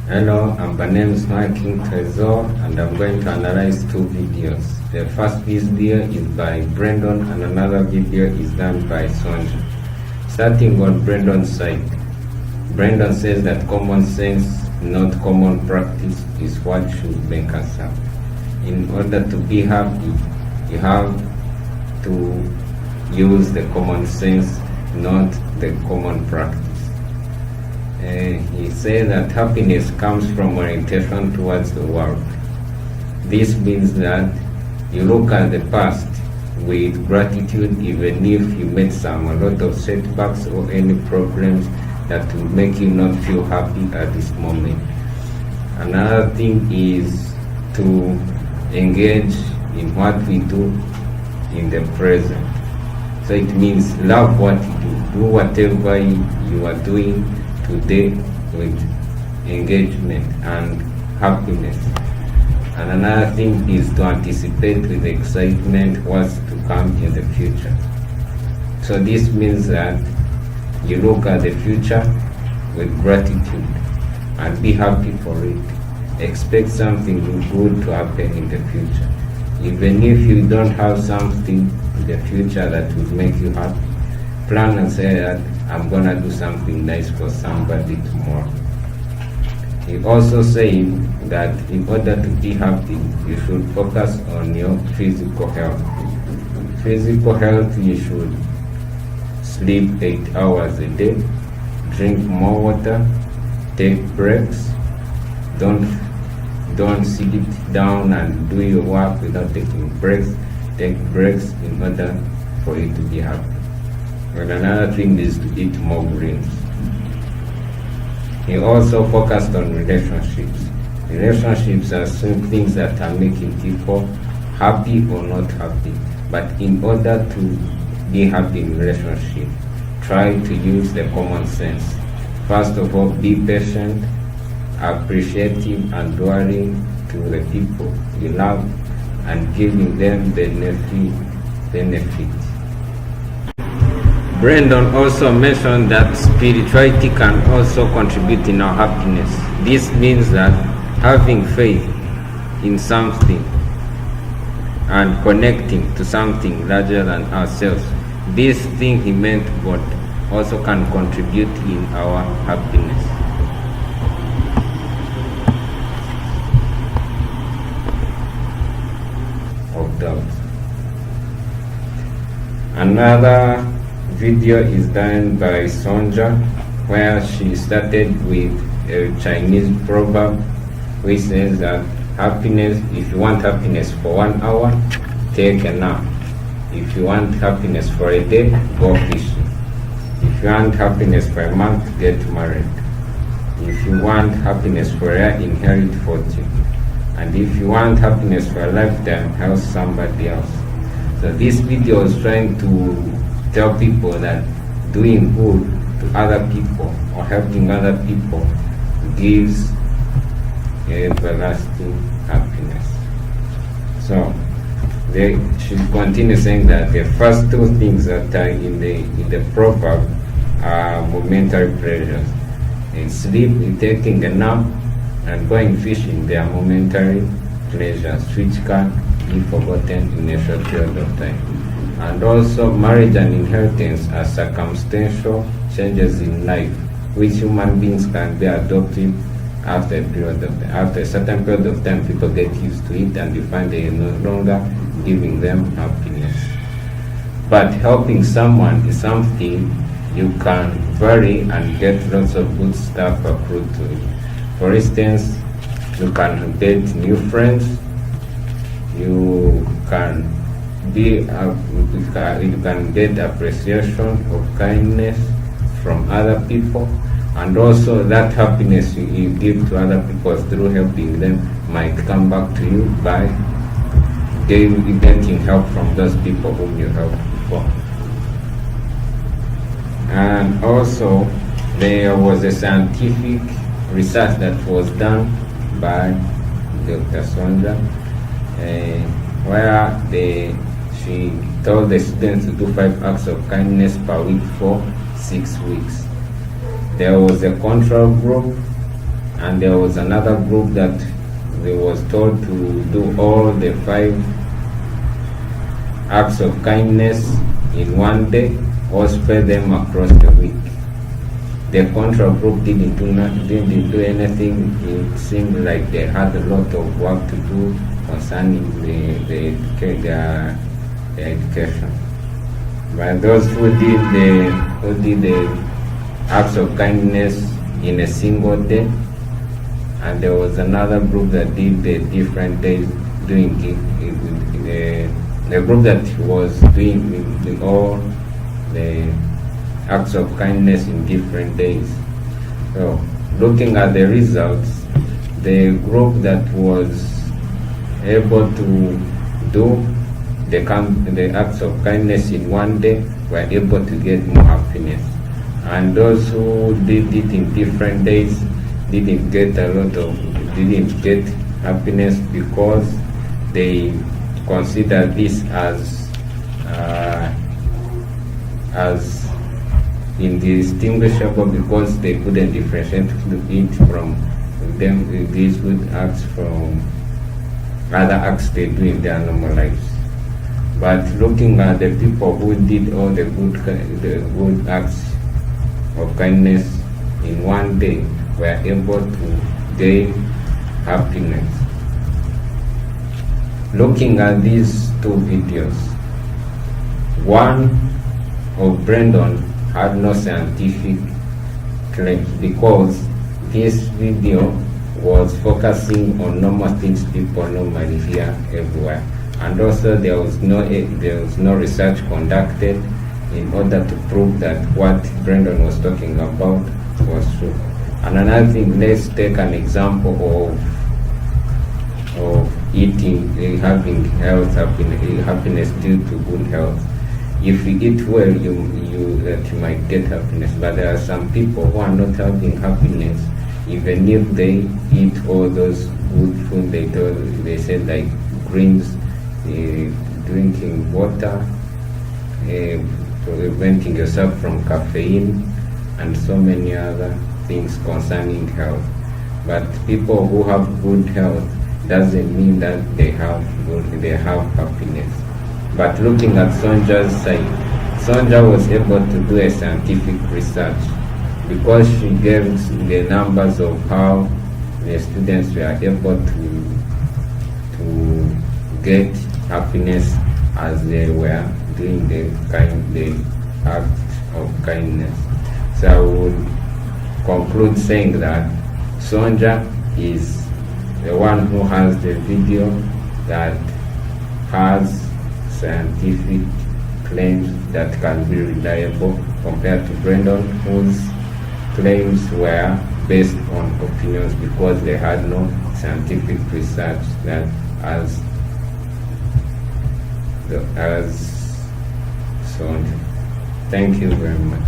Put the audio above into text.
Hello, my name is King Trezor, and I'm going to analyze two videos. The first video is by Brandon, and another video is done by Sonja. Starting on Brandon's side, Brandon says that common sense, not common practice, is what should make us happy. In order to be happy, you have to use the common sense, not the common practice. He said that happiness comes from orientation towards the world. This means that you look at the past with gratitude, even if you met a lot of setbacks or any problems that will make you not feel happy at this moment. Another thing is to engage in what we do in the present. So it means love what you do whatever you are doing today with engagement and happiness. And another thing is to anticipate with excitement what's to come in the future. So this means that you look at the future with gratitude and be happy for it. Expect something good to happen in the future. Even if you don't have something in the future that will make you happy, plan and say that I'm gonna do something nice for somebody tomorrow. He also said that in order to be happy, you should focus on your physical health. Physical health, you should sleep 8 hours a day, drink more water, take breaks. Don't sit down and do your work without taking breaks. Take breaks in order for you to be happy. And another thing is to eat more greens. He also focused on relationships. Relationships are some things that are making people happy or not happy. But in order to be happy in relationship, try to use the common sense. First of all, be patient, appreciative, and doing to the people you love, and giving them benefit. Brandon also mentioned that spirituality can also contribute in our happiness. This means that having faith in something and connecting to something larger than ourselves, this thing he meant God also can contribute in our happiness. Of doubt. Another video is done by Sonja, where she started with a Chinese proverb which says that happiness, if you want happiness for 1 hour, take a nap. If you want happiness for a day, go fishing. If you want happiness for a month, get married. If you want happiness for a year, inherit fortune. And if you want happiness for a lifetime, help somebody else. So this video is trying to tell people that doing good to other people or helping other people gives everlasting happiness. So they should continue saying that the first two things that are in the proverb are momentary pleasures. In sleep, in taking a nap, and going fishing, they are momentary pleasures which can be forgotten in a short period of time. And also marriage and inheritance are circumstantial changes in life which human beings can be adopted after a certain period of time. People get used to it and you find they are no longer giving them happiness. But helping someone is something you can vary and get lots of good stuff accrued to it. For instance, you can get new friends, you can get appreciation of kindness from other people, and also that happiness you give to other people through helping them might come back to you by getting help from those people whom you helped before. And also there was a scientific research that was done by Dr. Sonja, where she told the students to do 5 acts of kindness per week for 6 weeks. There was a control group and there was another group that they was told to do all the 5 acts of kindness in one day or spread them across the week. The control group didn't do anything. It seemed like they had a lot of work to do concerning the education. But those who did the acts of kindness in a single day, and there was another group that did the different days, doing the group that was doing all the acts of kindness in different days. So, looking at the results, the group that was able to do the acts of kindness in one day were able to get more happiness, and those who did it in different days didn't get happiness because they consider this as indistinguishable, because they couldn't differentiate it from these good acts from other acts they do in their normal lives. But looking at the people who did all the good acts of kindness in one day were able to gain happiness. Looking at these 2 videos, one of Brandon had no scientific claims because this video was focusing on normal things people normally hear everywhere, and also there was no research conducted in order to prove that what Brandon was talking about was true. And another thing, let's take an example of eating, having happiness due to good health. If you eat well, you might get happiness. But there are some people who are not having happiness, even if they eat all those good food they said, like greens, drinking water, preventing yourself from caffeine, and so many other things concerning health. But people who have good health doesn't mean that they have happiness. But looking at Sonja's side, Sonja was able to do a scientific research because she gave the numbers of how the students were able to get happiness as they were doing the act of kindness. So I would conclude saying that Sonja is the one who has the video that has scientific claims that can be reliable, compared to Brandon, whose claims were based on opinions because they had no scientific research that as Sonja. Thank you very much.